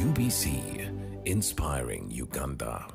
UBC, inspiring Uganda.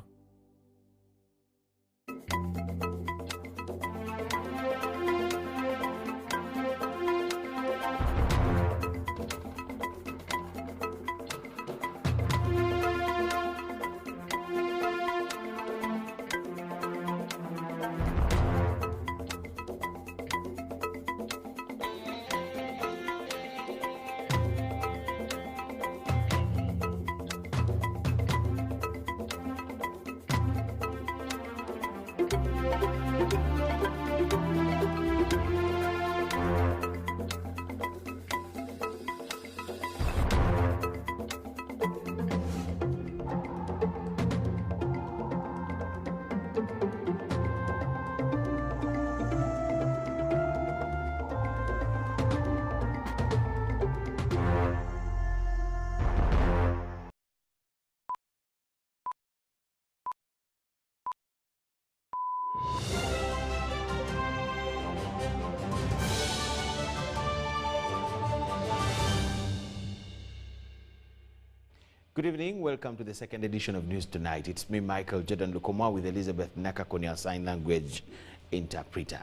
Good evening, welcome to the second edition of News Tonight. It's me, Michael Jordan Lukomwa, with Elizabeth Nakawa, sign language interpreter.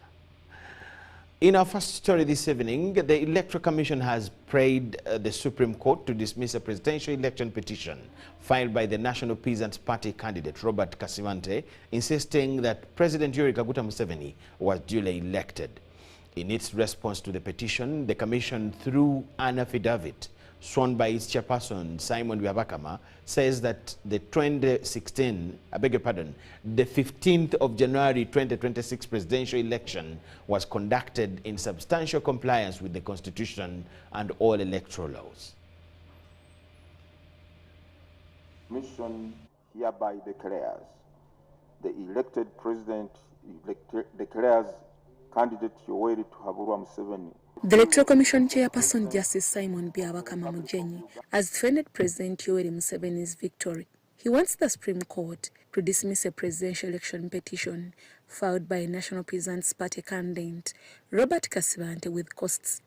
In our first story this evening, the Electoral Commission has prayed the Supreme Court to dismiss a presidential election petition filed by the National Peasants Party candidate Robert Kawempe, insisting that President Yoweri Museveni was duly elected. In its response to the petition, the Commission, through an affidavit sworn by its chairperson, Simon Byabakama, says that the 15th of January 2026 presidential election was conducted in substantial compliance with the Constitution and all electoral laws. Mission hereby declares the elected president declares candidate Yoweri Museveni. The Electoral Commission Chairperson Justice Simon Byabakama has defended President Yoweri Museveni's victory. He wants the Supreme Court to dismiss a presidential election petition filed by National Peasants Party candidate Robert Kawempe with costs.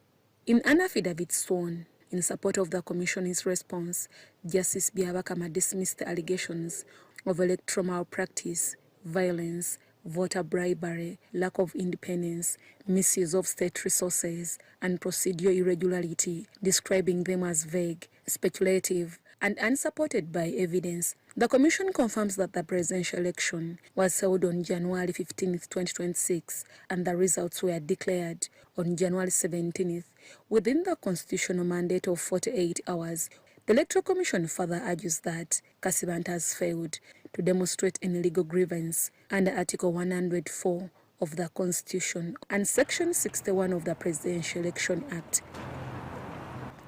In an affidavit sworn in support of the Commission's response, Justice Byabakama dismissed the allegations of electoral malpractice, violence, voter bribery, lack of independence, misuse of state resources, and procedural irregularity, describing them as vague, speculative, and unsupported by evidence. The Commission confirms that the presidential election was held on January 15, 2026, and the results were declared on January 17th within the constitutional mandate of 48 hours. The Electoral Commission further argues that Kawempe has failed to demonstrate any legal grievance under Article 104 of the Constitution and Section 61 of the Presidential Election Act.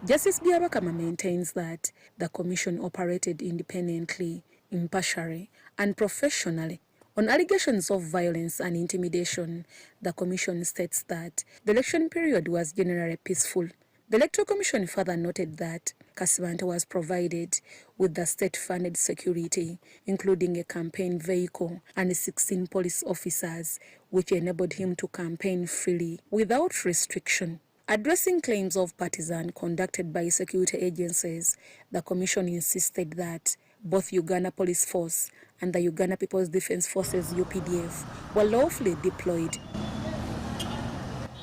Justice Byabakama maintains that the Commission operated independently, impartially, and professionally. On allegations of violence and intimidation, the Commission states that the election period was generally peaceful. The Electoral Commission further noted that Kawempe was provided with the state-funded security, including a campaign vehicle and 16 police officers, which enabled him to campaign freely without restriction. Addressing claims of partisan conducted by security agencies, the Commission insisted that both Uganda Police Force and the Uganda People's Defence Forces UPDF were lawfully deployed.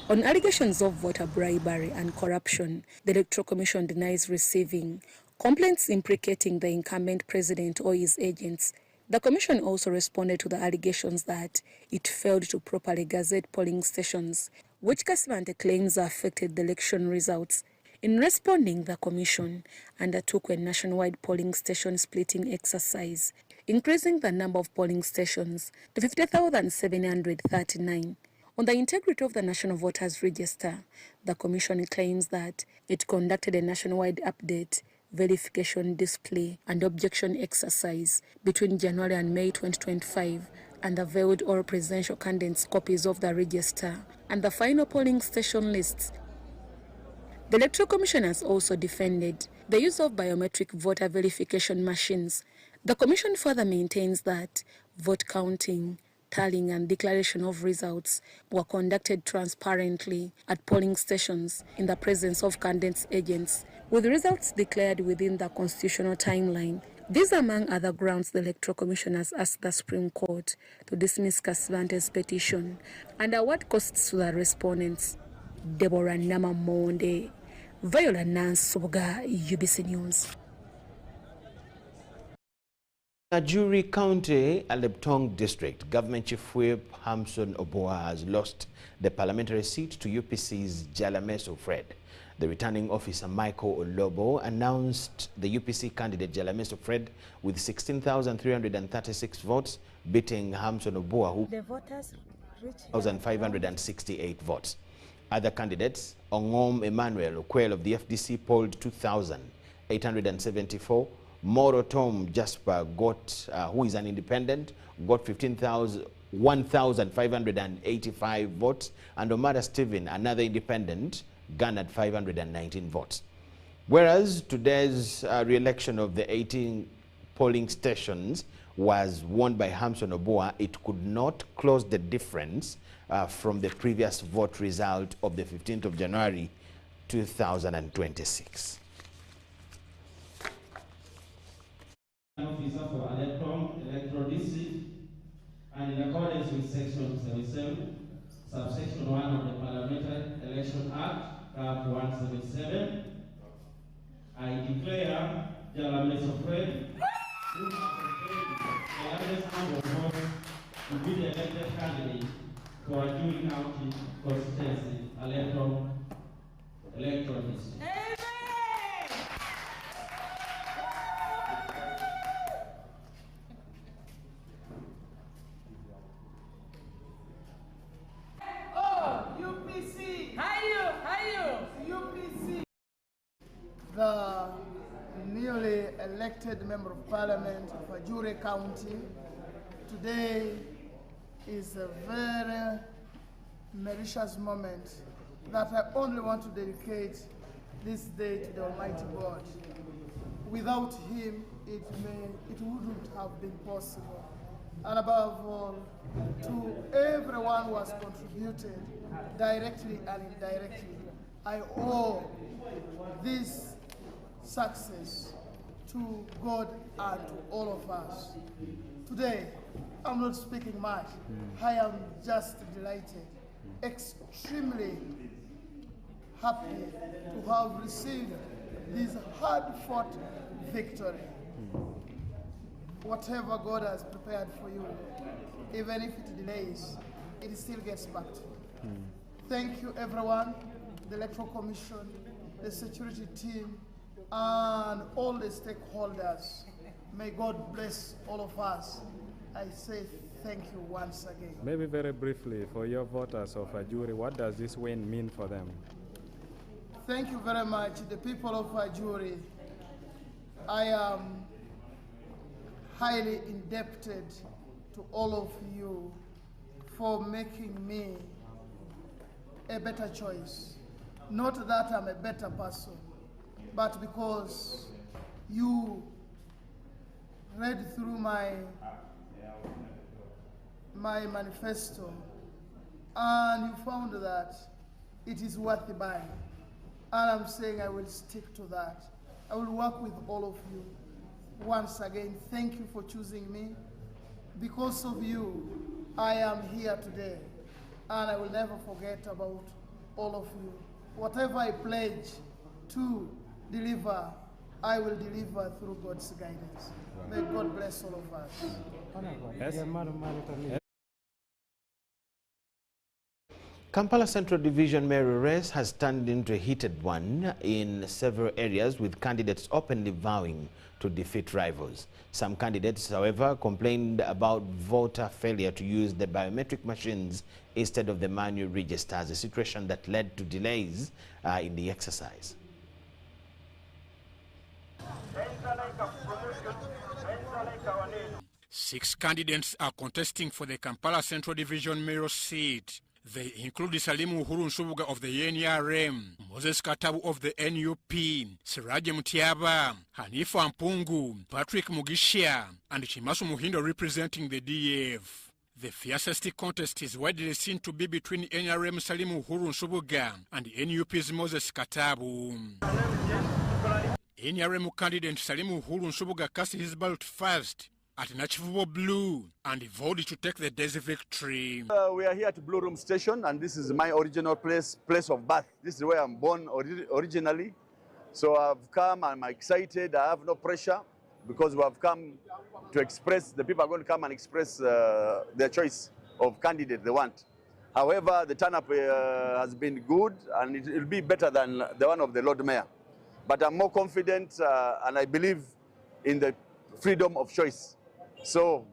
On allegations of voter bribery and corruption, the Electoral Commission denies receiving complaints implicating the incumbent president or his agents. The Commission also responded to the allegations that it failed to properly gazette polling stations, which Kawempe claims affected the election results. In responding, the Commission undertook a nationwide polling station splitting exercise, increasing the number of polling stations to 50,739. On the integrity of the National Voters Register, the Commission claims that it conducted a nationwide update, verification display, and objection exercise between January and May 2025 and availed all presidential candidates copies of the register and the final polling station lists. The Electoral Commission has also defended the use of biometric voter verification machines. The Commission further maintains that vote counting, tallying and declaration of results were conducted transparently at polling stations in the presence of candidates' agents, with results declared within the constitutional timeline. These are among other grounds the Electoral Commission has asked the Supreme Court to dismiss Kasibante's petition and award costs to the respondents. Deborah Namamonde, Viola Nansuga, UBC News. Ajuri County, Aleptong District, Government Chief Whip Hamson Oboa has lost the parliamentary seat to UPC's Jalameso Fred. The returning officer Michael Olobo announced the UPC candidate Jalameso Fred with 16,336 votes, beating Hamson Oboa, who the voters reached 1,568 votes. Other candidates, Ongom Emmanuel Okwel of the FDC polled 2,874. Moroto Jasper got, who is an independent, got 1,585 votes, and Omara Stephen, another independent, garnered 519 votes. Whereas today's re-election of the 18 polling stations was won by Hamson Oboa, it could not close the difference from the previous vote result of the 15th of January 2026. Officer for electoral district, and in accordance with section 77, subsection 1 of the Parliamentary Election Act, CAP 177, I declare Jalameso Fred, who has obtained the largest number of votes, to be the elected candidate for Ajuri County constituency electoral district. The newly elected Member of Parliament of Ajuri County. Today is a very malicious moment that I only want to dedicate this day to the Almighty God. Without Him, it wouldn't have been possible. And above all, to everyone who has contributed directly and indirectly, I owe this success to God and to all of us. Today, I'm not speaking much. I am just delighted, extremely happy to have received this hard-fought victory. Whatever God has prepared for you, even if it delays, it still gets back to you. Thank you, everyone, the Electoral Commission, the security team, and all the stakeholders. May God bless all of us. I say thank you once again. Maybe very briefly, for your voters of Ajuri, what does this win mean for them? Thank you very much, the people of Ajuri. I am highly indebted to all of you for making me a better choice. Not that I'm a better person, but because you read through my manifesto and you found that it is worth buying. And I'm saying I will stick to that. I will work with all of you. Once again, thank you for choosing me. Because of you, I am here today, and I will never forget about all of you. Whatever I pledge to deliver, I will deliver through God's guidance. May God bless all of us. Yes. Kampala Central Division mayoral race has turned into a heated one in several areas, with candidates openly vowing to defeat rivals. Some candidates, however, complained about voter failure to use the biometric machines instead of the manual registers, a situation that led to delays in the exercise. 6 candidates are contesting for the Kampala Central Division mayoral seat. They include Salimu Uhuru Nsubuga of the NRM, Moses Katabu of the NUP, Siraje Mutiaba, Hanifa Mpungu, Patrick Mugisha, and Chimasu Muhindo representing the DF. The fiercest contest is widely seen to be between NRM Salimu Uhuru Nsubuga and NUP's Moses Katabu. NRM candidate Salimu Uhuru Nsubuga cast his ballot first at Nachivubo Blue and vowed to take the day's victory. We are here at Blue Room Station, and this is my original place of birth. This is where I'm born originally. So I've come, I'm excited, I have no pressure because we have come to express, the people are going to come and express their choice of candidate they want. However, the turn-up has been good and it will be better than the one of the Lord Mayor. But I'm more confident and I believe in the freedom of choice. So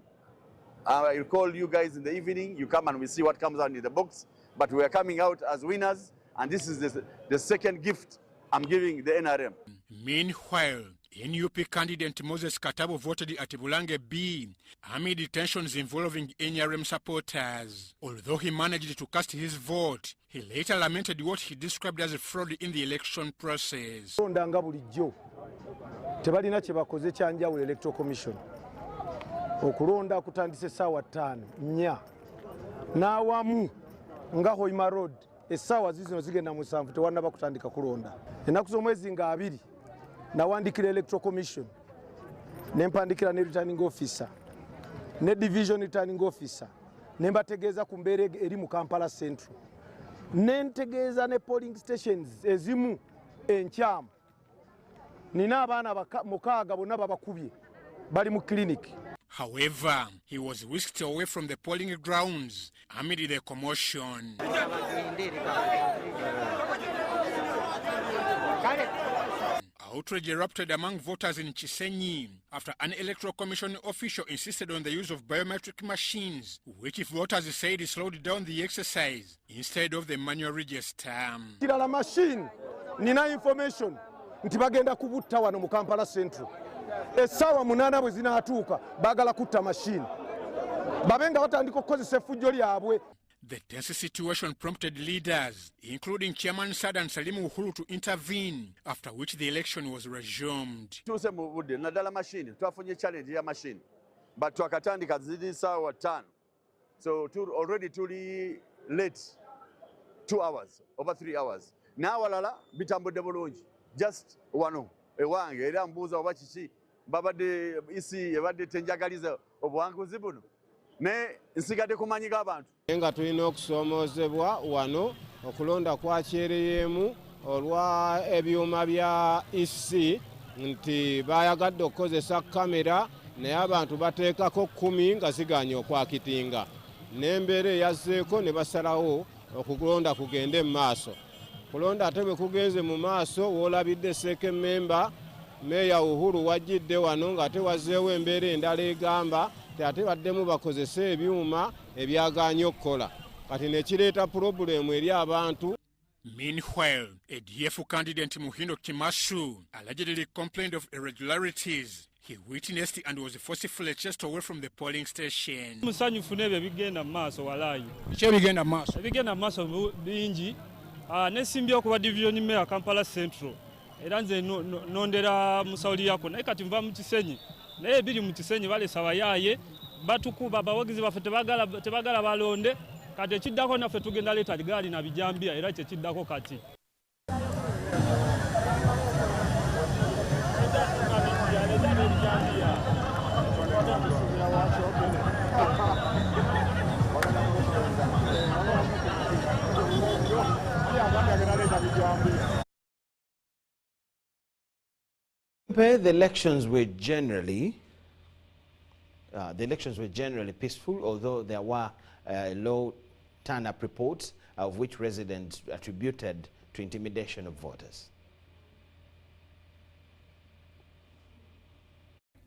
I'll call you guys in the evening, you come and we see what comes out in the box. But we are coming out as winners, and this is the second gift I'm giving the NRM. Meanwhile, NUP candidate Moses Katabo voted at Bulange B amid tensions involving NRM supporters. Although he managed to cast his vote, he later lamented what he described as a fraud in the election process. Tebalina kye bakoze kyanjawulo electoral commission okulonda kutandise essaawa 5:00 n'awamu nga Hoima Road essaawa zino zigenda 7 tewannaba kutandika kulonda. Ennaku z'omwezi nga 2 nawandikira electoral commission ne mpandikira ne returning officer ne division returning officer ne mbategeeza ku mbeera eri mu Kampala Central ne ntegeeza ne polling stations ezimu enkyamu. Nina abaana 6 bonna babakubye bali mu clinic. However, he was whisked away from the polling grounds amid the commotion. Outrage erupted among voters in Chisenyi after an electoral commission official insisted on the use of biometric machines, which voters said slowed down the exercise instead of the manual register. Kirala machine, nina information nti bagenda kubutta wano mu Kampala Central. Essaawa 8 bwe zinaatuuka baagala kutta machine. Babenga batandika okukozesa effujjo lyabwe. The tense situation prompted leaders, including Chairman Sadan Salimu Uhuru, to intervene, after which the election was resumed. Tuse mu budde naddala machine, twafunye challenge ya machine. But twakatandika zidi saawa 5. So already tuli late 2 hours, over 3 hours. N'awalala bitambudde bulungi. Just wano ewange era mbuuza oba kiki babadde isi ebadde tenjagaliza obuwanguzi buno ne nsigadde kumanyika abantu nga tulina okusomoozebwa wano okulonda kwakyereyeemu olwa ebyuma bya EC nti bayagadde okukozesa kamera naye abantu bateekako 10 nga ziganye okwakitinga n'embeera eyazzeeko ne basalawo okulonda kugende mu maaso. Kulonda ate bwe kugenze mu maaso w'olabidde second member Meya Uhuru wajjidde wano ng'ate wazzeewo embeera endala egamba ate baddemu bakozesa ebyuma ebyagaanye okukola kati ne kireeta pulobulemu eri abantu. Meanwhile, a DF candidate Muhindo Kimasu allegedly complained of irregularities he witnessed and was forcefully chased away from the polling station. Musanyufu n'ebyo bigenda mu maaso walaayi. Kiki ebigenda mu maaso? Ebigenda mu maaso bingi. Nesimbye okuba division mayor Kampala Central. Era nze nondera musawuli yako naye kati nva mu Kisenyi. Naye biri mu Kisenyi balesa bayaaye batukuba abawagizi baffe tebagala balonde kati ekiddako naffe tugenda leeta ligaali na bijambia era kye kiddako kati. The elections were generally peaceful, although there were low turn-up reports, of which residents attributed to intimidation of voters.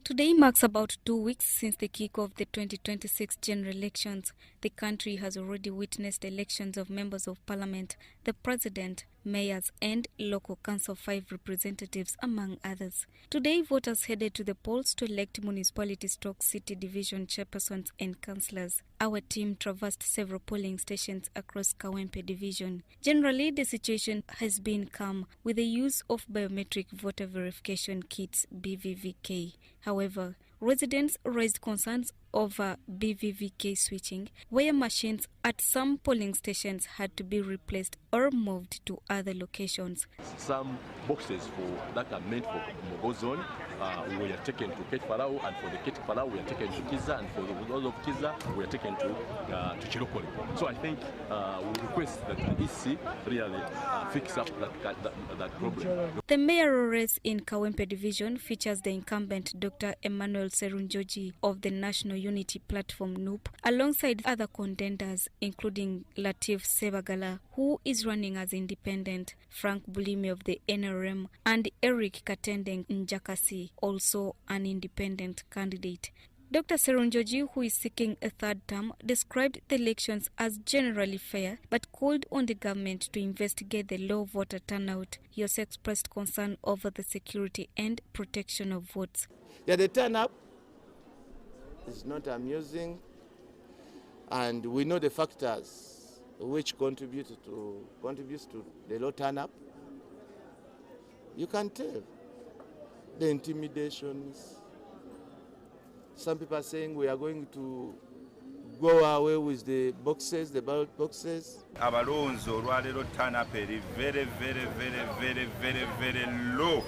Today marks about 2 weeks since the kick of the 2026 general elections. The country has already witnessed elections of members of parliament, the president, mayors and local council 5 representatives, among others. Today, voters headed to the polls to elect municipality/city division chairpersons and councillors. Our team traversed several polling stations across Kawempe division. Generally, the situation has been calm with the use of biometric voter verification kits (BVVK). However, residents raised concerns over BVVK switching, where machines at some polling stations had to be replaced or moved to other locations. Some boxes that are meant for Mogo zone we are taken to Ket Palau, and for the Ket Palau we are taken to Kiza, and for those of Kiza we are taken to Chilokole. So I think we request that the EC really fix up that problem. The mayoral race in Kawempe division features the incumbent Dr. Emmanuel Serunjoji of the National Unity Platform NUP, alongside other contenders including Latif Sebagala, who is running as independent, Frank Bulimi of the NRM, and Eric Katendeng Njakasi, also an independent candidate. Dr. Serunjoji, who is seeking a third term, described the elections as generally fair, but called on the government to investigate the low voter turnout. He also expressed concern over the security and protection of votes. Yeah, the turnout is not amusing, and we know the factors which contributes to the low turnout. You can tell the intimidations. Some people are saying we are going to go away with the boxes, the ballot boxes. Abalonzo olwaleero turn-up eri very low.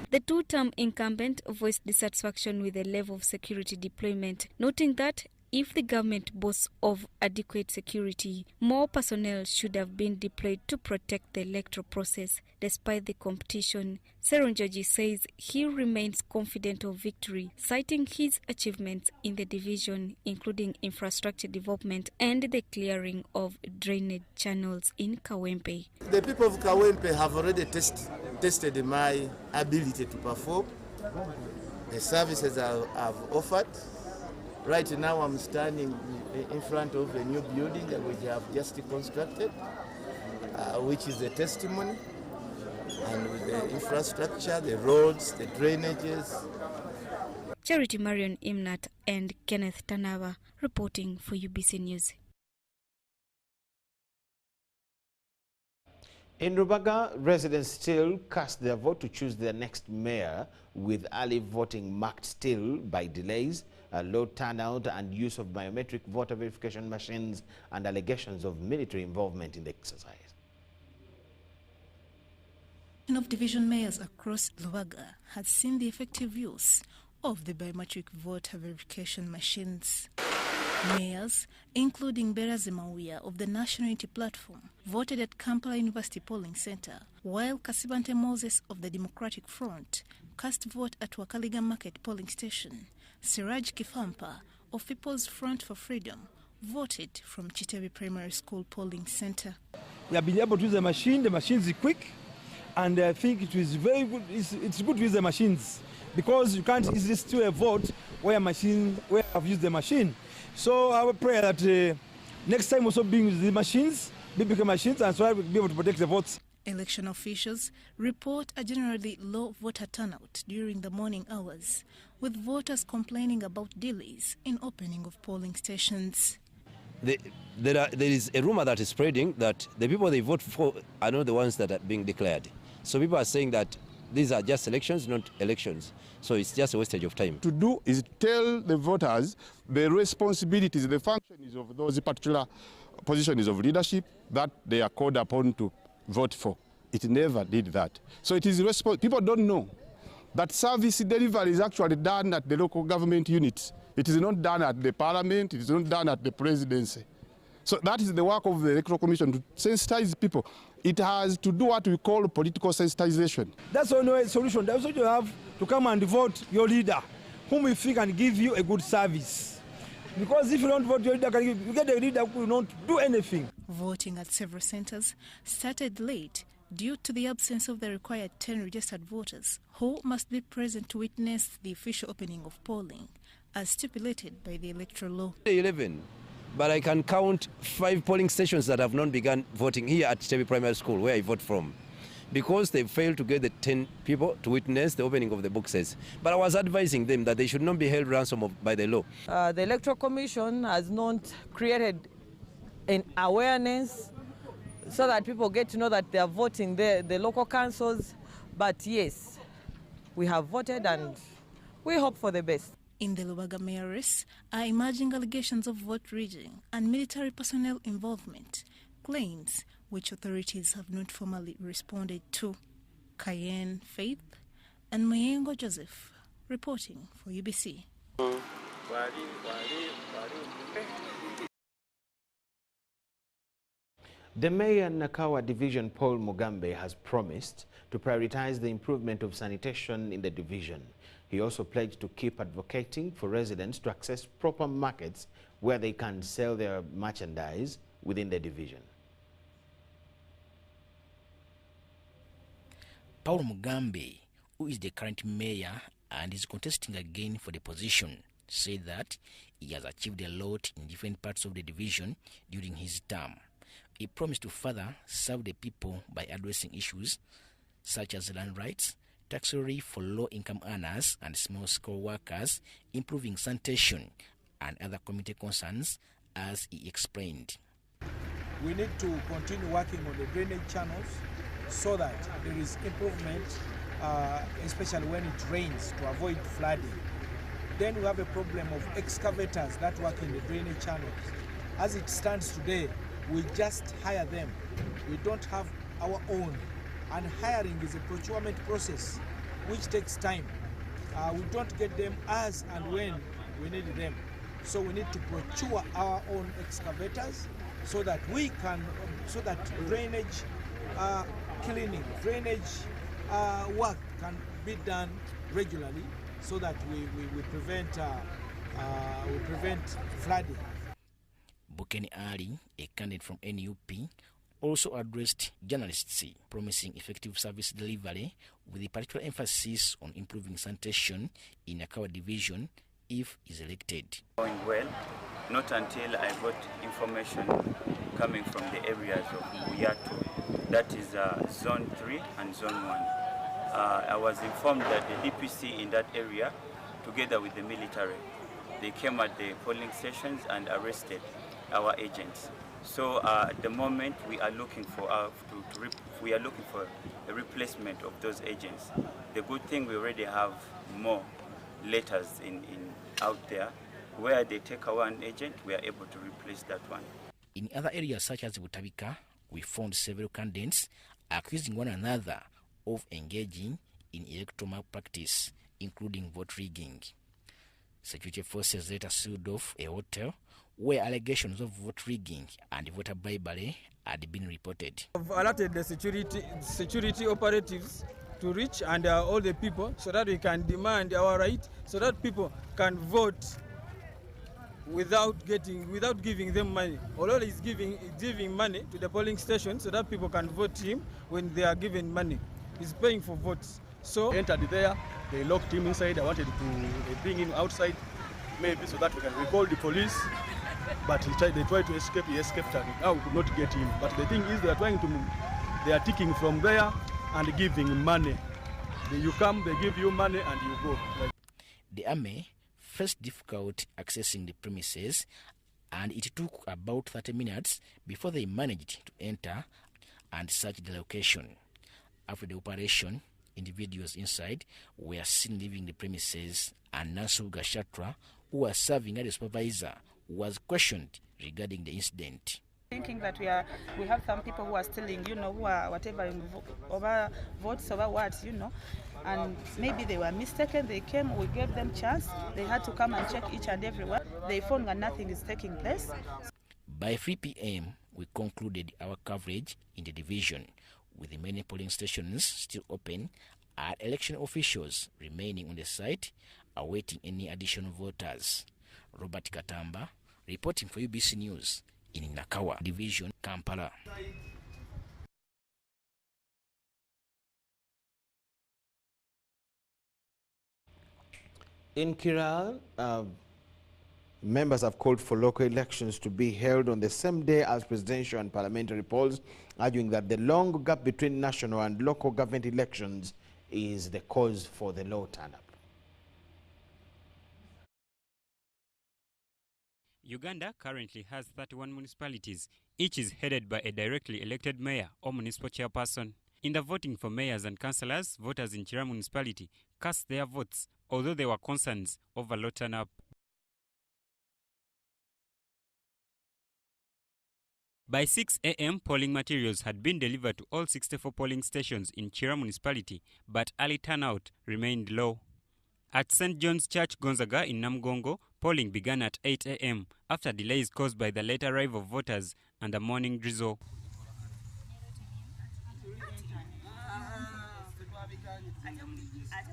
The two-term incumbent voiced dissatisfaction with the level of security deployment, noting that if the government boasts of adequate security, more personnel should have been deployed to protect the electoral process. Despite the competition, Serunjoji says he remains confident of victory, citing his achievements in the division, including infrastructure development and the clearing of drainage channels in Kawempe. The people of Kawempe have already tested my ability to perform. The services I've offered. Right now I'm standing in front of a new building that we have just constructed, which is a testimony, and with the infrastructure, the roads, the drainages. Charity Marion Imnat and Kenneth Tanawa reporting for UBC News. In Lubaga, residents still cast their vote to choose their next mayor, with early voting marked still by delays, low turnout and use of biometric voter verification machines, and allegations of military involvement in the exercise. Of division mayors across Lubaga has seen the effective use of the biometric voter verification machines. Mayors, including Berazi Mawuya of the National Unity Platform, voted at Kampala University Polling Center, while Kasibante Moses of the Democratic Front cast vote at Wakaliga Market Polling Station. Siraj Kifampa of People's Front for Freedom voted from Chitebi Primary School Polling Center. We have been able to use the machine. The machines are quick, and I think it is very good. It's good to use the machines because you can't easily steal a vote where I've used the machine. So our prayer that next time also being the machines, BBK machines, and so I will be able to protect the votes. Election officials report a generally low voter turnout during the morning hours, with voters complaining about delays in opening of polling stations. There is a rumor that is spreading that the people they vote for are not the ones that are being declared. So people are saying that these are just elections, not elections. So it's just a wastage of time. To do is tell the voters the responsibilities, the functions of those particular positions of leadership that they are called upon to vote for. It never did that. So it is people don't know that service delivery is actually done at the local government units. It is not done at the parliament, it is not done at the presidency. So that is the work of the Electoral Commission, to sensitize people. It has to do what we call political sensitization. That's the only solution. That's what you have to come and vote your leader, whom we think can give you a good service. Because if you don't vote your leader, you get a leader who will not do anything. Voting at several centers started late due to the absence of the required 10 registered voters who must be present to witness the official opening of polling, as stipulated by the electoral law. 11, but I can count 5 polling stations that have not begun voting here at Chitebi Primary School, where I vote from, because they failed to get the 10 people to witness the opening of the boxes. But I was advising them that they should not be held ransom by the law. The Electoral Commission has not created an awareness so that people get to know that they are voting the local councils. But yes, we have voted and we hope for the best. In the Lubaga mayor race are emerging allegations of vote rigging and military personnel involvement, claims which authorities have not formally responded to. Cayenne Faith and Mayengo Joseph reporting for UBC. The mayor Nakawa division, Paul Mugambe, has promised to prioritize the improvement of sanitation in the division. He also pledged to keep advocating for residents to access proper markets where they can sell their merchandise within the division. Paul Mugambe, who is the current mayor and is contesting again for the position, said that he has achieved a lot in different parts of the division during his term. He promised to further serve the people by addressing issues such as land rights, tax relief for low-income earners and small-scale workers, improving sanitation, and other community concerns, as he explained. We need to continue working on the drainage channels so that there is improvement, especially when it rains, to avoid flooding. Then we have a problem of excavators that work in the drainage channels. As it stands today, we just hire them. We don't have our own. And hiring is a procurement process which takes time. We don't get them as and when we need them. So we need to procure our own excavators so that we can, drainage cleaning, drainage work can be done regularly so that we prevent flooding. Bukeni Ali, a candidate from NUP, also addressed journalists, promising effective service delivery with a particular emphasis on improving sanitation in Nakawa division if is elected. Going well, not until I got information coming from the areas of Uyatu, that is Zone 3 and Zone 1. I was informed that the DPC in that area, together with the military, they came at the polling stations and arrested our agents. So at the moment we are looking for a replacement of those agents. The good thing, we already have more letters out there where they take one agent, we are able to replace that one. In other areas such as Butabika, we found several candidates accusing one another of engaging in electoral malpractice, including vote rigging. Security forces later sealed off a hotel where allegations of vote rigging and voter bribery had been reported. I've alerted the security operatives to reach and all the people so that we can demand our right, so that people can vote without giving them money. Although he's giving money to the polling station so that people can vote him when they are given money. He's paying for votes. So entered there, they locked him inside. I wanted to bring him outside, maybe so that we can recall the police. But they tried to escape. He escaped, and now we could not get him. But the thing is, they are taking from there and giving money. You come, they give you money, and you go. The army faced difficult accessing the premises, and it took about 30 minutes before they managed to enter and search the location. After the operation, individuals inside were seen leaving the premises, and Nasuga Shatra, who was serving as the supervisor, was questioned regarding the incident. Thinking that we have some people who are stealing, who are whatever over votes, over what, and maybe they were mistaken. They came, we gave them chance. They had to come and check each and every one. They found that nothing is taking place. By 3 p.m., we concluded our coverage in the division, with the many polling stations still open and election officials remaining on the site awaiting any additional voters. Robert Katamba, reporting for UBC News in Nakawa Division, Kampala. In Kiral, members have called for local elections to be held on the same day as presidential and parliamentary polls, arguing that the long gap between national and local government elections is the cause for the low turnout. Uganda currently has 31 municipalities. Each is headed by a directly elected mayor or municipal chairperson. In the voting for mayors and councillors, voters in Chira municipality cast their votes although there were concerns over low turn-up. By 6 a.m., polling materials had been delivered to all 64 polling stations in Chira municipality, but early turnout remained low. At St. John's Church Gonzaga in Namgongo, polling began at 8 a.m. after delays caused by the late arrival of voters and a morning drizzle.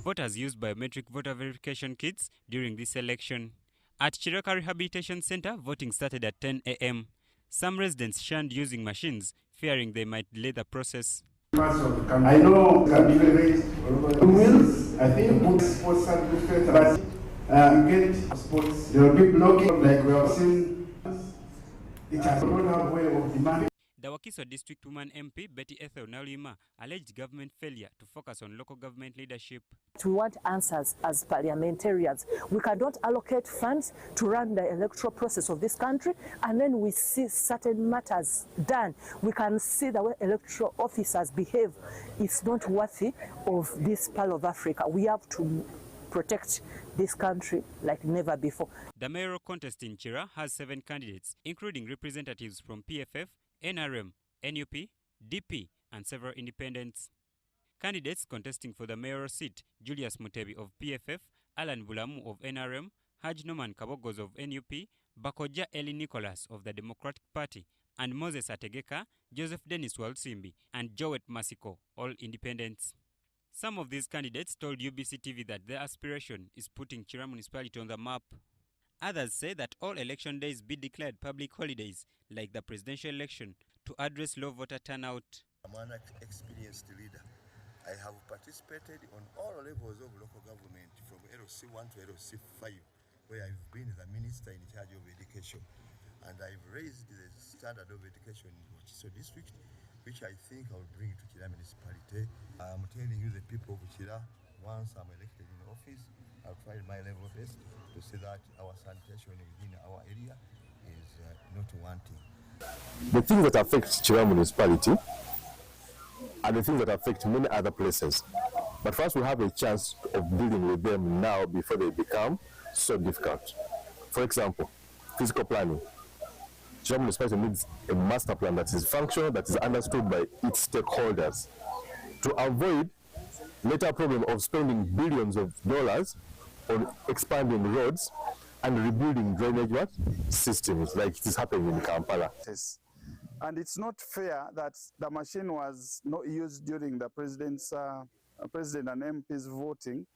Voters used biometric voter verification kits during this election. At Chiraka Rehabilitation Center, voting started at 10 a.m. Some residents shunned using machines, fearing they might delay the process. I know can be very wheels. I think put sports certificate, but get sports. There will be blocking like we have seen. It has not have way of demanding. The Wakiso District Woman MP Betty Ethel Naulima alleged government failure to focus on local government leadership. We want answers as parliamentarians. We cannot allocate funds to run the electoral process of this country, and then we see certain matters done. We can see the way electoral officers behave. It's not worthy of this part of Africa. We have to protect this country like never before. The mayoral contest in Chira has 7 candidates, including representatives from PFF, NRM, NUP, DP, and several independents. Candidates contesting for the mayoral seat: Julius Mutebi of PFF, Alan Bulamu of NRM, Haj Noman Kabogos of NUP, Bakoja Eli Nicholas of the Democratic Party, and Moses Ategeka, Joseph Dennis Walsimbi, and Joet Masiko, all independents. Some of these candidates told UBC TV that their aspiration is putting Chira municipality on the map. Others say that all election days be declared public holidays, like the presidential election, to address low voter turnout. I'm an experienced leader. I have participated on all levels of local government, from LC1 to LC5, where I've been the minister in charge of education. And I've raised the standard of education in Wakiso district, which I think I will bring to Chira municipality. I'm telling you, the people of Chira, once I'm elected in office, I'll try my level best to see that our sanitation within our area is not wanting. The things that affect Chira municipality are the things that affect many other places. But first we have a chance of dealing with them now before they become so difficult. For example, physical planning. Chira municipality needs a master plan that is functional, that is understood by its stakeholders, to avoid later problem of spending billions of dollars on expanding roads and rebuilding drainage systems like it is happening in Kampala. And it's not fair that the machine was not used during the president and MP's voting.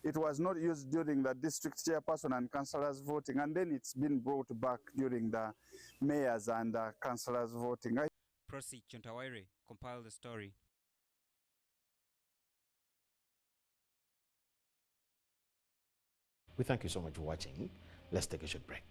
It was not used during the district chairperson and councillors voting, and then it's been brought back during the mayors and councillors voting. Prosi Chontawaire compiled the story. We thank you so much for watching. Let's take a short break.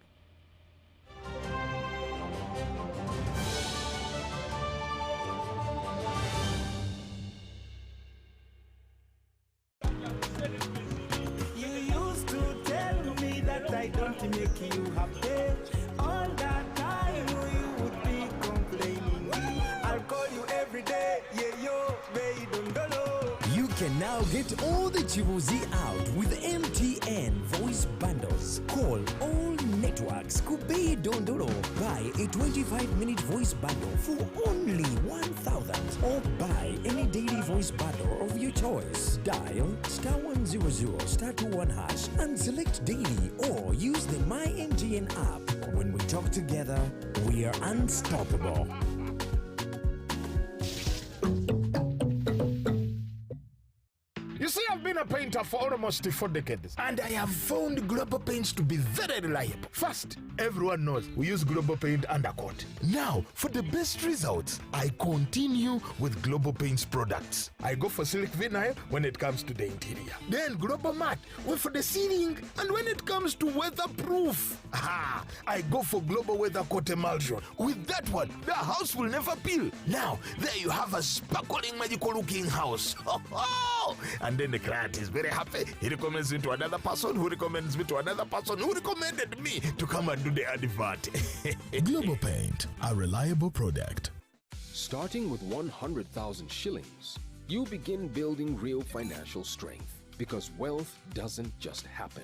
You used to tell me that I don't make you happy. All that time you would be complaining. I'll call you every day. Yeah, yo, baby, don't know. You can now get all the Chibuzi out with MTN voice bundles. Call all networks. Kupe Dondoro. Buy a 25-minute voice bundle for only 1,000, or buy any daily voice bundle of your choice. Dial *100 *21# and select daily, or use the My MTN app. When we talk together, we are unstoppable. You see, I've been a painter for almost 4 decades, and I have found Global Paints to be very reliable. First, everyone knows we use Global Paint undercoat. Now, for the best results, I continue with Global Paints products. I go for silk vinyl when it comes to the interior. Then Global Matte for the ceiling, and when it comes to weatherproof, I go for Global Weather Coat Emulsion. With that one, the house will never peel. Now, there you have a sparkling, magical-looking house. And then the client is very happy. He recommends me to another person, who recommends me to another person, who recommended me to come and do the advert. Global Paint, a reliable product. Starting with 100,000 shillings, you begin building real financial strength. Because wealth doesn't just happen,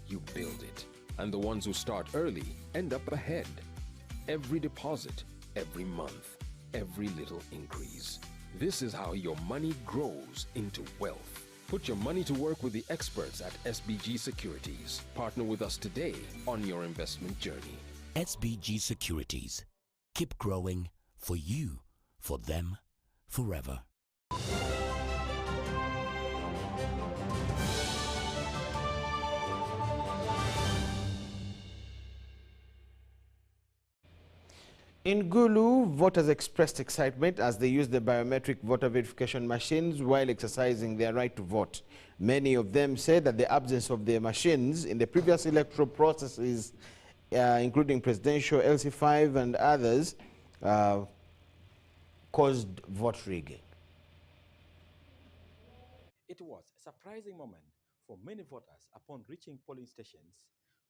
you build it. And the ones who start early end up ahead. Every deposit, every month, every little increase. This is how your money grows into wealth. Put your money to work with the experts at SBG Securities. Partner with us today on your investment journey. SBG Securities. Keep growing for you, for them, forever. In Gulu, voters expressed excitement as they used the biometric voter verification machines while exercising their right to vote. Many of them said that the absence of the machines in the previous electoral processes, including presidential, LC5 and others, caused vote rigging. It was a surprising moment for many voters upon reaching polling stations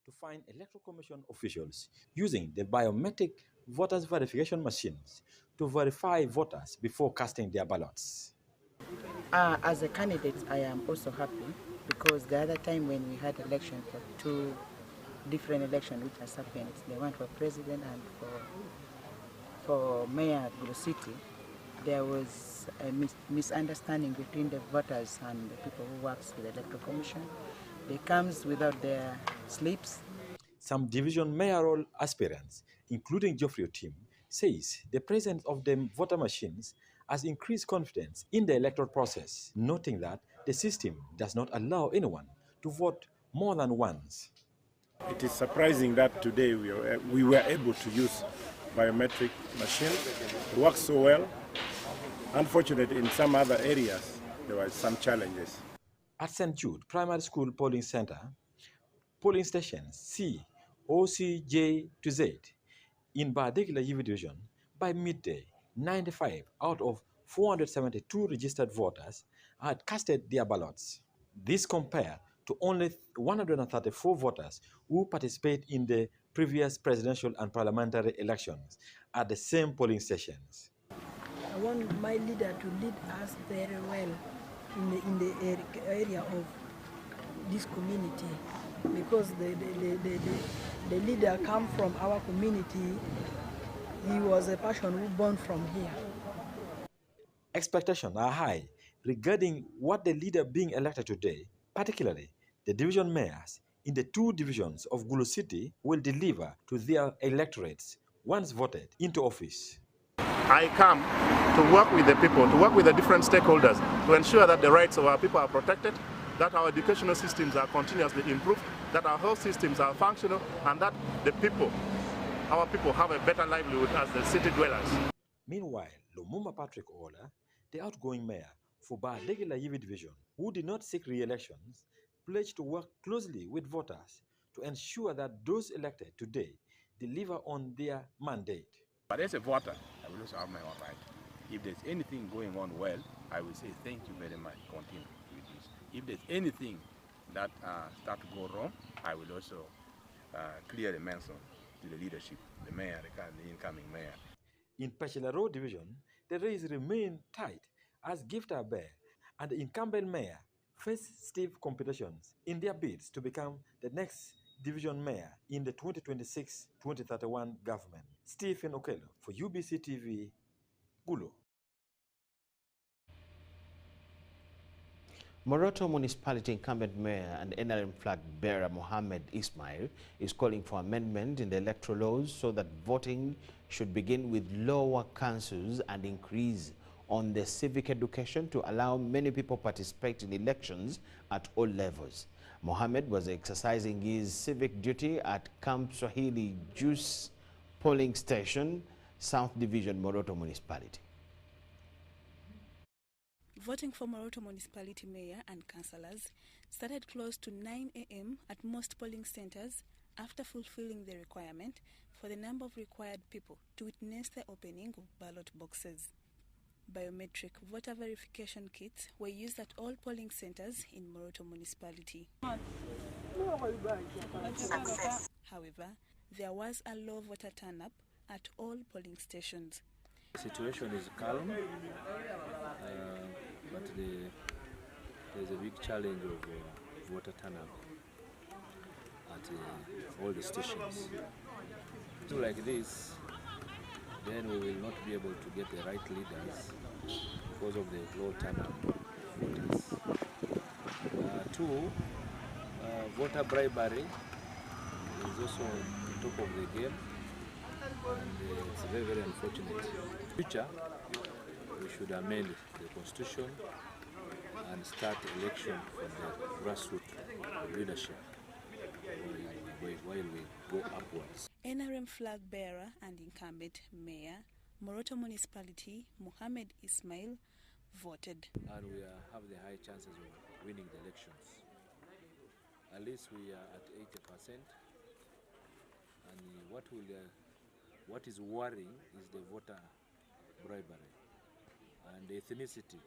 to find Electoral Commission officials using the biometric voters verification machines to verify voters before casting their ballots. As a candidate, I am also happy because the other time when we had election for two different elections which has happened, the one for president and for mayor at Gulu City, there was a misunderstanding between the voters and the people who works with the Electoral Commission. They comes without their slips. Some division mayoral aspirants, including Geoffrey Otim, says the presence of the voter machines has increased confidence in the electoral process, noting that the system does not allow anyone to vote more than once. It is surprising that today we were able to use biometric machines. It works so well. Unfortunately, in some other areas, there were some challenges. At St. Jude Primary School Polling Center, polling stations C, O, C, J to Z in Badegila UV Division, by midday, 95 out of 472 registered voters had casted their ballots. This compared to only 134 voters who participated in the previous presidential and parliamentary elections at the same polling stations. I want my leader to lead us very well in the area of this community, because the leader come from our community. He was a person who born from here. Expectations are high regarding what the leader being elected today, particularly the division mayors in the two divisions of Gulu City, will deliver to their electorates once voted into office. I come to work with the people, to work with the different stakeholders to ensure that the rights of our people are protected, that our educational systems are continuously improved, that our health systems are functional, and that the people, our people, have a better livelihood as the city dwellers. Meanwhile, Lumumba Patrick Ola, the outgoing mayor for Badegila Yivi Division, who did not seek re-elections, pledged to work closely with voters to ensure that those elected today deliver on their mandate. But as a voter, I will also have my own right. If there's anything going on well, I will say thank you very much, continue with this. If there's anything that start to go wrong, I will also clearly mention to the leadership, the mayor, the incoming mayor. In Pachela Division, the race remained tight as Gifta Bear and the incumbent mayor face stiff competitions in their bids to become the next division mayor in the 2026-2031 government. Stephen Okello for UBC TV, Gulu. Moroto Municipality incumbent mayor and NRM flag bearer Mohammed Ismail is calling for amendment in the electoral laws so that voting should begin with lower councils and increase on the civic education to allow many people participate in elections at all levels. Mohammed was exercising his civic duty at Camp Swahili Juice Polling Station, South Division, Moroto Municipality. Voting for Moroto Municipality Mayor and councillors started close to 9 a.m. at most polling centres after fulfilling the requirement for the number of required people to witness the opening of ballot boxes. Biometric voter verification kits were used at all polling centres in Moroto Municipality. However, there was a low voter turn-up at all polling stations. The situation is calm, but there's a big challenge of voter turnout at all the stations. So like this, then we will not be able to get the right leaders because of the low turnout of voters. Two, voter bribery is also on top of the game, and it's very, very unfortunate. In the future, we should amend the constitution and start election from the grassroots leadership while we go upwards. NRM flag bearer and incumbent mayor, Moroto municipality, Mohammed Ismail, voted. And we have the high chances of winning the elections. At least we are at 80%. And what is worrying is the voter bribery and the ethnicity,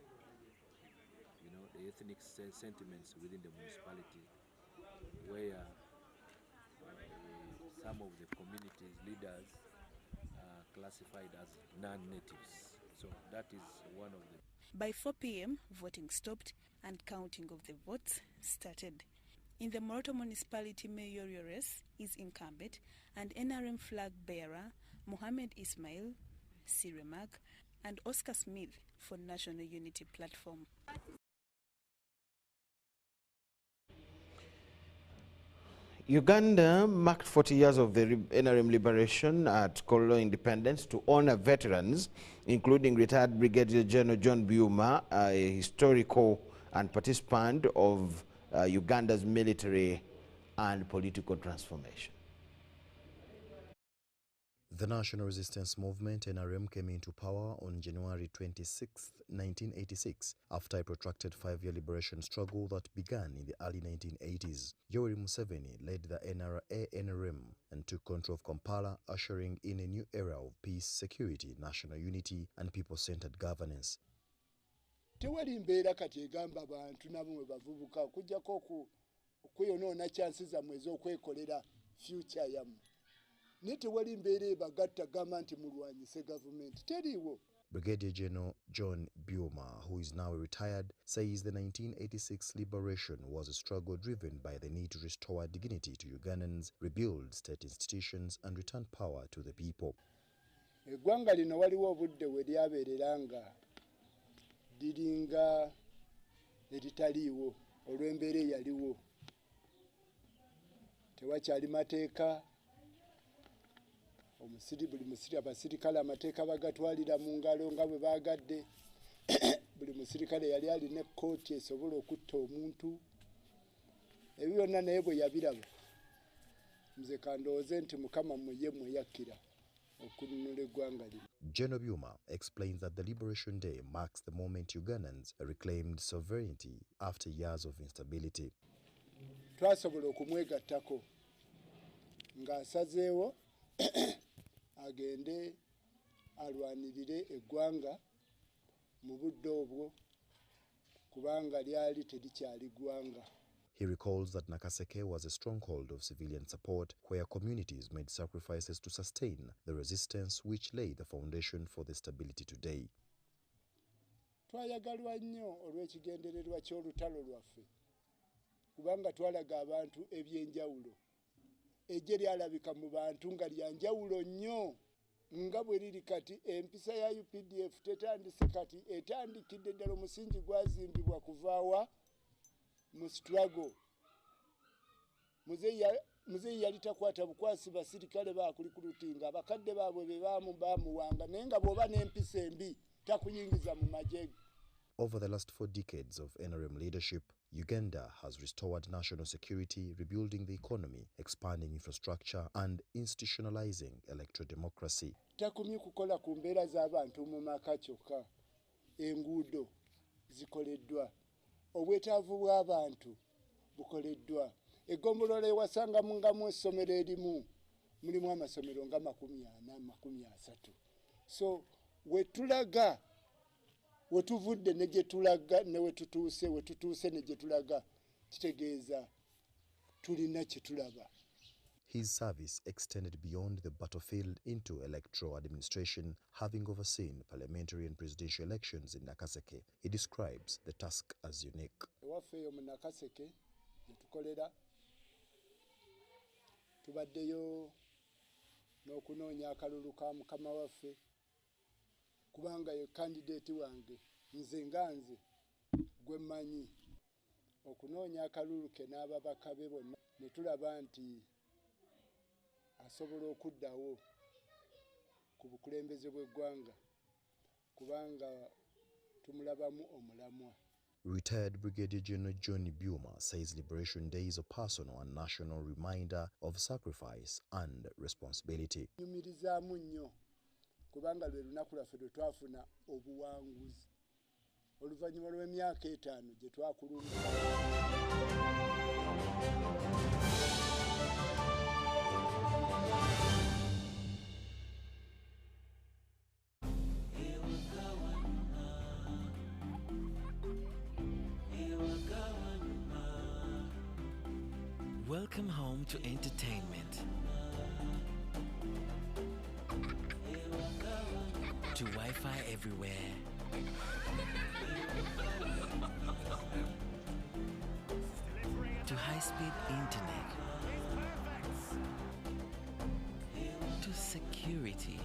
the ethnic sentiments within the municipality, where some of the communities leaders are classified as non-natives. So that is one of the... By 4 p.m., voting stopped and counting of the votes started. In the Moroto municipality mayoral race is incumbent and NRM flag bearer Mohammed Ismail, Sirimak, and Oscar Smith for National Unity Platform. Uganda marked 40 years of the NRM liberation at colonial independence to honor veterans, including retired Brigadier General John Byuma, a historical and participant of Uganda's military and political transformation. The National Resistance Movement, NRM, came into power on January 26, 1986, after a protracted 5-year liberation struggle that began in the early 1980s. Yoweri Museveni led the NRM and took control of Kampala, ushering in a new era of peace, security, national unity, and people-centered governance. Tewali mbeera kati egamba abantu nabo mwe bavubuka okujjako okweyonoona chances zammwe ez'okwekolera future yammwe. Netewali mbeera ebagatta gamba nti mulwanyise gavumenti teriiwo. Brigadier General John Byuma, who is now retired, says the 1986 liberation was a struggle driven by the need to restore dignity to Ugandans, rebuild state institutions, and return power to the people. Eggwanga lino waliwo obudde we lyabeerera nga liringa eritaliiwo olw'embeera eyaliwo. Tewakyali mateeka. Buli musiri abasirikale amateeka bagatwalira mu ngalo nga bwe baagadde. Buli musirikale yali alina ekkooti esobola okutta omuntu. Ebyo byonna naye bwe yabiraba nze kandowooze nti Mukama ye mweyakkira okununula eggwanga lino. General Byuma explains that the Liberation Day marks the moment Ugandans reclaimed sovereignty after years of instability. Twasobola okumwegattako ng'asazeewo agende alwanirire eggwanga mu budde obwo kubanga lyali terikyali ggwanga. He recalls that Nakaseke was a stronghold of civilian support where communities made sacrifices to sustain the resistance which laid the foundation for the stability today. Twayagalwa nnyo olw'ekigendererwa ky'olutalo lwaffe kubanga twalaga abantu ebyenjawulo. Ejje lyalabika mu bantu nga lyanjawulo nnyo nga bwe liri kati. Empisa ya UPDF tetandise kati, etandikidde ddala omusingi gwazimbibwa kuvaawa mu struggle. Muzeeyi yali takwata bukwasi basirikale baakulikulutinga abakadde baabwe be baamuwanga naye nga bw'oba n'empisa embi takuyingiza mu magye. Over the last 4 decades of NRM leadership, Uganda has restored national security, rebuilding the economy, expanding infrastructure, and institutionalizing electoral democracy. Takumye kukola ku mbeera z'abantu mu maka kyokka. Enguudo zikoleddwa. Obwetaavu bw'abantu bukoleddwa. Eggombolola ewasanga mungamu essomero erimu mulimu amasomero nga 40-30. So wetulaga wetuvudde ne gye tulaga ne wetutuuse ne gye tulaga kitegeeza tulina kye tulaba. His service extended beyond the battlefield into electoral administration, having overseen parliamentary and presidential elections in Nakaseke. He describes the task as unique. Tubaddeyo n'okunoonya akalulu ka mukama waffe kubanga ye candidate wange nze gwe mmanyi okunoonya akalulu ke n'ababaka be bonna ne tulaba nti asobola okuddawo ku bukulembeze bw'eggwanga kubanga tumulabamu omulamwa. Retired Brigadier General John Byuma says Liberation Day is a personal and national reminder of sacrifice and responsibility. Nyumirizaamu nnyo kubanga lwe lunaku lwaffe lwe twafuna obuwanguzi oluvannyuma lw'emyaka 5 gye twakulumba. Welcome home to entertainment, to Wi-Fi everywhere, to high-speed internet, to security,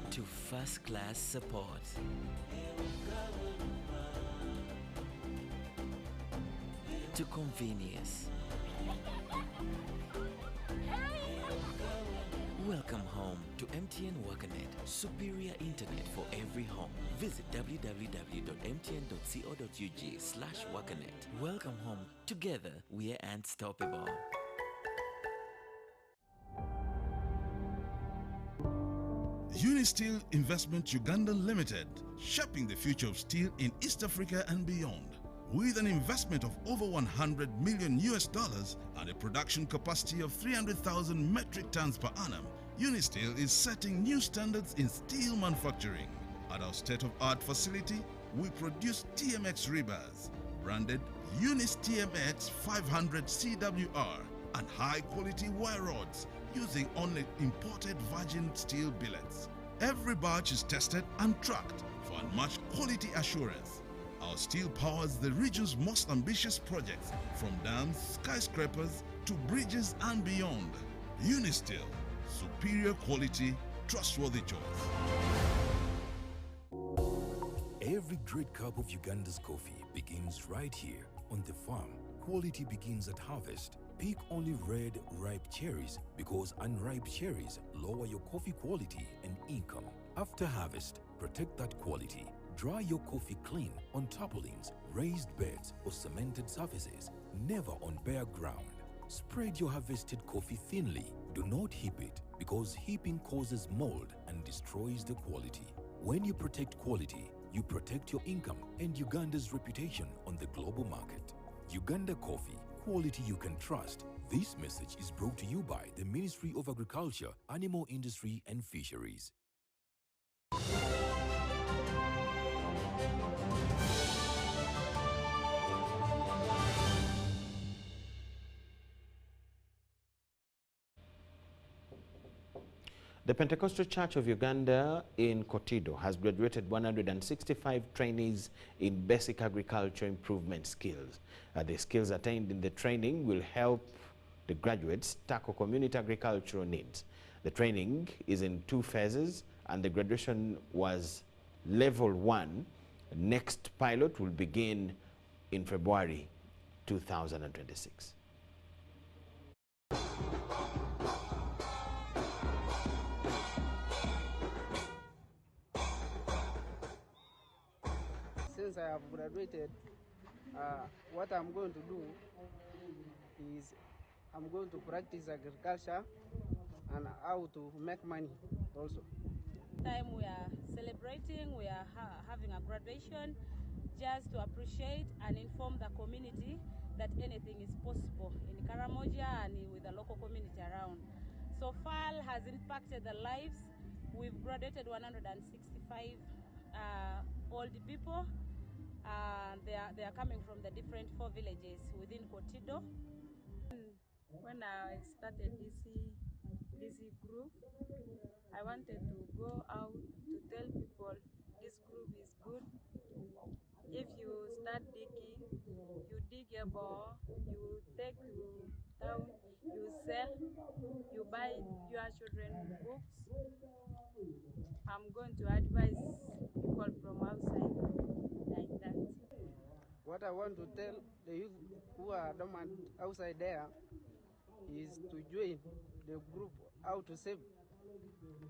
to first-class support. To convenience. Welcome home to MTN WakaNet, superior internet for every home. Visit www.mtn.co.ug/WakaNet. Welcome home. Together, we are unstoppable. Unisteel Investment Uganda Limited, shaping the future of steel in East Africa and beyond. With an investment of over $100 million and a production capacity of 300,000 metric tons per annum, Unisteel is setting new standards in steel manufacturing. At our state-of-art facility, we produce TMX rebars, branded Unis TMX 500 CWR, and high-quality wire rods using only imported virgin steel billets. Every batch is tested and tracked for unmatched quality assurance. Our steel powers the region's most ambitious projects, from dams, skyscrapers, to bridges and beyond. Unisteel, superior quality, trustworthy choice. Every great cup of Uganda's coffee begins right here on the farm. Quality begins at harvest. Pick only red, ripe cherries because unripe cherries lower your coffee quality and income. After harvest, protect that quality. Dry your coffee clean on tarpaulins, raised beds, or cemented surfaces, never on bare ground. Spread your harvested coffee thinly. Do not heap it because heaping causes mold and destroys the quality. When you protect quality, you protect your income and Uganda's reputation on the global market. Uganda Coffee, quality you can trust. This message is brought to you by the Ministry of Agriculture, Animal Industry and Fisheries. The Pentecostal Church of Uganda in Kotido has graduated 165 trainees in basic agriculture improvement skills. The skills attained in the training will help the graduates tackle community agricultural needs. The training is in 2 phases and the graduation was level 1. Next pilot will begin in February 2026. Since I have graduated, what I'm going to do is I'm going to practice agriculture and how to make money also. Time we are celebrating, we are having a graduation just to appreciate and inform the community that anything is possible in Karamoja and with the local community around. So FAL has impacted the lives. We've graduated 165 all the people. They are coming from the different 4 villages within Kotido. When I started this group, I wanted to go out to tell people this group is good. If you start digging, you dig a bore, you take to town, you sell, you buy your children books. I'm going to advise people from outside like that. What I want to tell the youth who are dormant outside there is to join the group how to save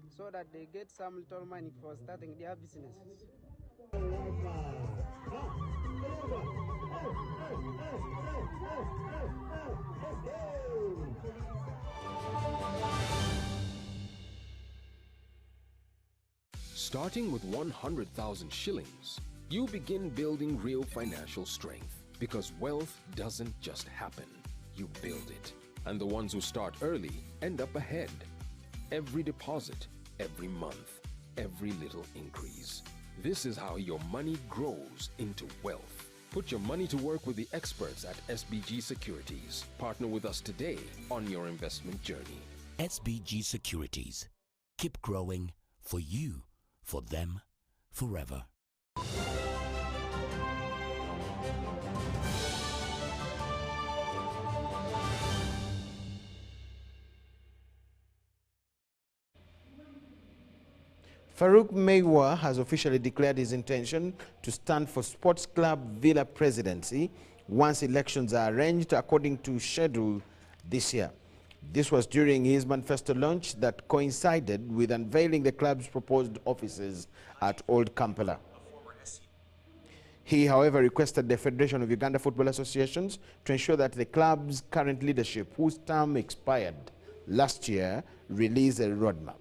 so that they get some little money for starting their businesses. Starting with 100,000 shillings, you begin building real financial strength, because wealth doesn't just happen, you build it. And the ones who start early end up ahead. Every deposit, every month, every little increase. This is how your money grows into wealth. Put your money to work with the experts at SBG Securities. Partner with us today on your investment journey. SBG Securities. Keep growing for you, for them, forever. Farouk Meiwa has officially declared his intention to stand for Sports Club Villa presidency once elections are arranged according to schedule this year. This was during his manifesto launch that coincided with unveiling the club's proposed offices at Old Kampala. He, however, requested the Federation of Uganda Football Associations to ensure that the club's current leadership, whose term expired last year, release a roadmap.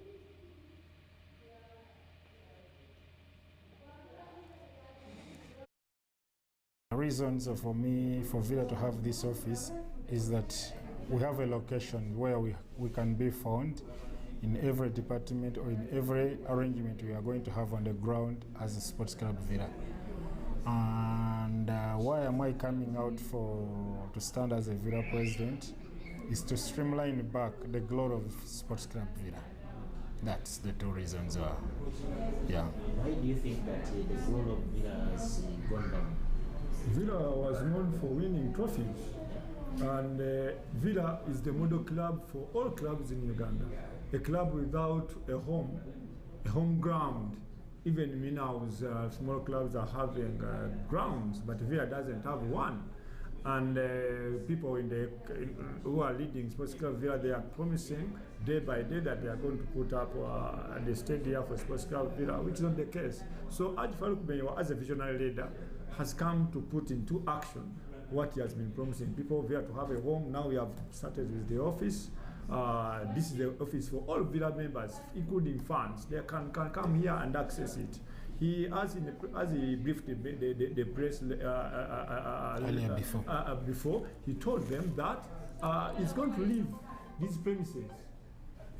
The reasons for me, for Villa to have this office is that we have a location where we can be found in every department or in every arrangement we are going to have on the ground as a Sports Club Villa. And why am I coming out to stand as a Villa president is to streamline back the glory of Sports Club Villa. That's the two reasons. Yeah. Why do you think that the glory of Villa has gone down? Villa was known for winning trophies, and Villa is the model club for all clubs in Uganda. A club without a home ground. Even Minau's small clubs are having grounds, but Villa doesn't have one. And people who are leading Sports Club Villa, they are promising day by day that they are going to put up the stadium for Sports Club Villa, which is not the case. So Ajuri Farouk Meiwa, as a visionary leader, has come to put into action what he has been promising people. Villa to have a home. Now we have started with the office. This is the office for all Villa members, including fans. They can come here and access it. He, as he briefed the press before, he told them that he's going to leave these premises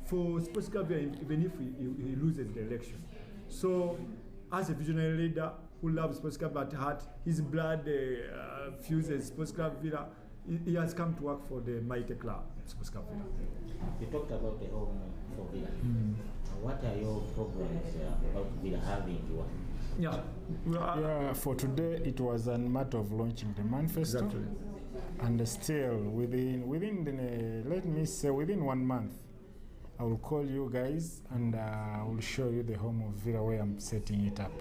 for Sports Club even if he loses the election. So, as a visionary leader who loves Sports Club at heart, his blood fuses Sports Club Villa. He has come to work for the mighty club, Sports Club Villa. You talked about the home for Villa. What are your programs about Villa having one? Yeah, for today it was a matter of launching the manifesto. Exactly. And still within let me say within 1 month, I will call you guys and I will show you the home of Villa where I'm setting it up.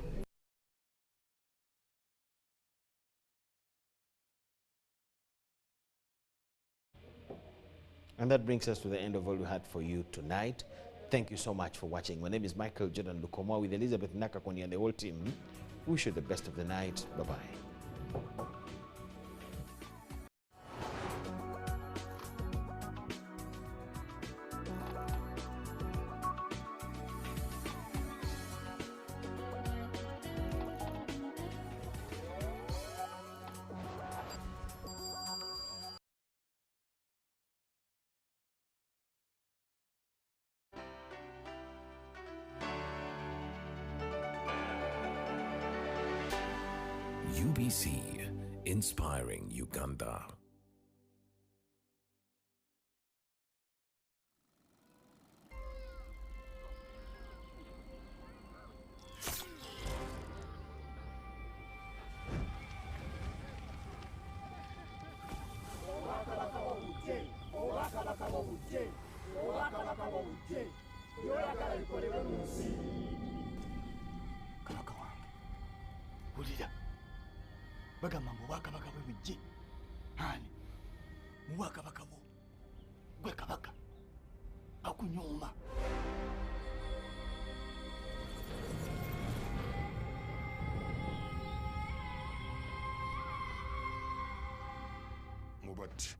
And that brings us to the end of all we had for you tonight. Thank you so much for watching. My name is Michael Jordan Lukomwa with Elizabeth Nakawa and the whole team. Wish you the best of the night. Bye-bye. UBC, inspiring Uganda. Ulira bagamba mbu Obwakabaka bwe bujje hani mu Bwakabaka bwo gwe kabaka akunyooma. Mubati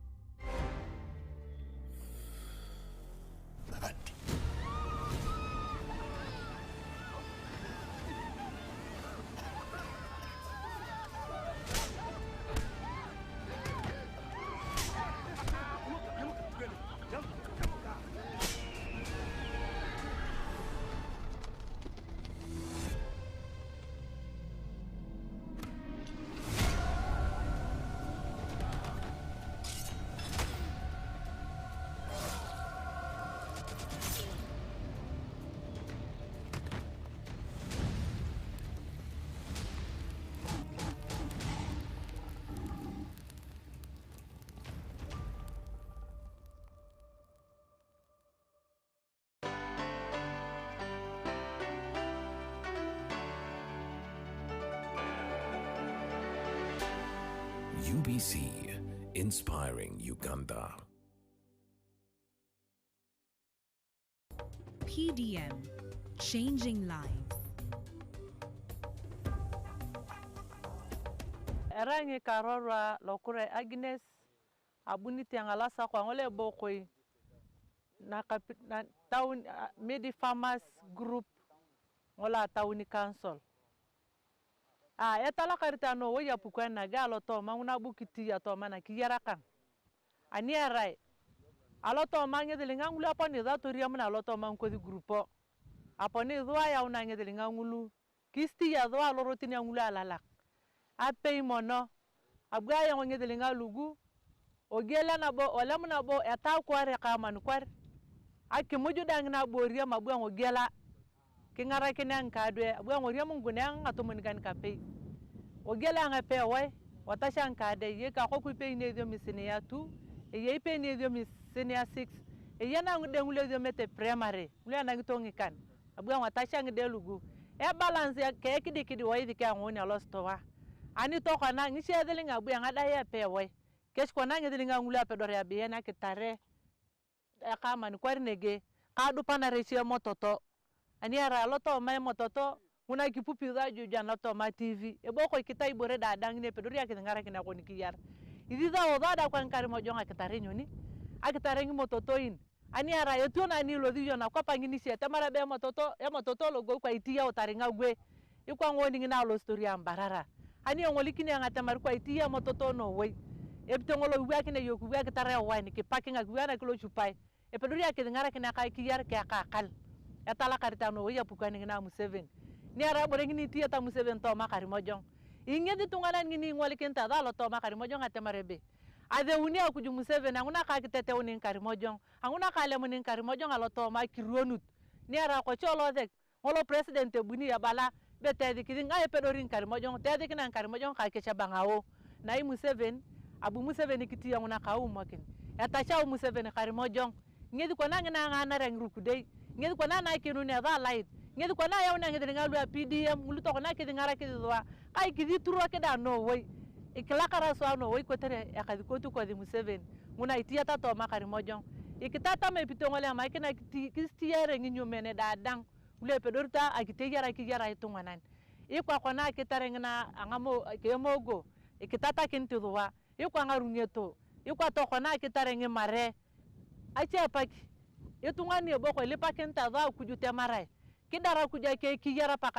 babadde UBC, inspiring Uganda. PDM, changing lives. Erangi karorwa lokure Agnes abuniti angalasa kwa ngole bokoi na town Medi Farmers Group ngola town council. Etala karita no woya pukwana galo to manguna bukiti ya to mana kiyarakan. Ani arai. Aloto mange de lingangulu aponi za to riamna aloto manko di grupo. Aponi zwa ya unange de lingangulu. Kisti ya zwa lorotini angulu alalak. Apei mono. Abga ya nge de lingalugu. Ogela na bo olamna bo eta kware kaman kwar. Akimuju dangna bo riam abga ogela. Kingara kinang kadwe abga ngoria mungunang atomunikan kapei. Ogela ngape wai watashan kade ye ka ko kupe ne dio misenia 2 e ye pe ne dio misenia 6 e yana ngude ngule dio mete primary ngule na ngitongi kan abga watashan ngide lugu e balance ya ke kidi wai dika ngoni alosto wa ani to kana ngi shedelinga abga ngada ye pe wai kesh kona ngedelinga ngule apedore ya be na kitare e kama ni kwarnege kadu pana reche mototo ani ara loto mai mototo una kipupi za jujan loto ma TV e boko kitai bore da dangne pedori ya kingara kina ko nikiyar idiza oda kwa nkari mojonga kitare nyoni akitare ngi mototo in ani ara yetu na ni lo diyo na kwa pangini sie tamara be mototo e mototo logo kwa itia otaringa gwe ikwa ngoni ngina lo story ambarara ani ngolikini ngata mar kwa itia mototo no we e bitongolo gwa kine yoku gwa kitare wani ki parking gwa na kilo chupai e pedori ya kingara kina ka kiyar ke akal etala karita no we ya pukani ngina mu 7 ni ara bore ngini tia ta mu 7 to makari mojong ingedi tungana ngini ngolikinta dalo to makari mojong atemarebe ade uni akuju mu 7 anguna ka kitete uni kari mojong anguna ka le muni kari mojong alo to makironut ni ara ko cholo de ngolo president buni ya bala bete dikidi ngai pedorin kari mojong te dikina kari mojong ka ke chabangao na mu 7 abu mu 7 kiti anguna ka umakin eta cha mu 7 kari mojong ngedi ko nangina ngana rengrukude ngedi ko nana kinu ne da light ngedi ko na yawna ngedi ngalu PDM ngulu to na kedi ngara kedi wa kai kidi turu keda no way ikla kara so no way ko tere akadi ko tu ko di mu 7 nguna itia ta to makari mojong ikitata me pitongole ma kina kistiere nginyo mene da dang ule pedorta akite yara ki yara itunganan ikwa ko na kitare ngina angamo kemogo ikitata kintu wa ikwa ngarunyeto ikwa to ko na kitare ngimare acha paki itungani boko le pakenta za kujute marai kidara kuja ke kiyara pakana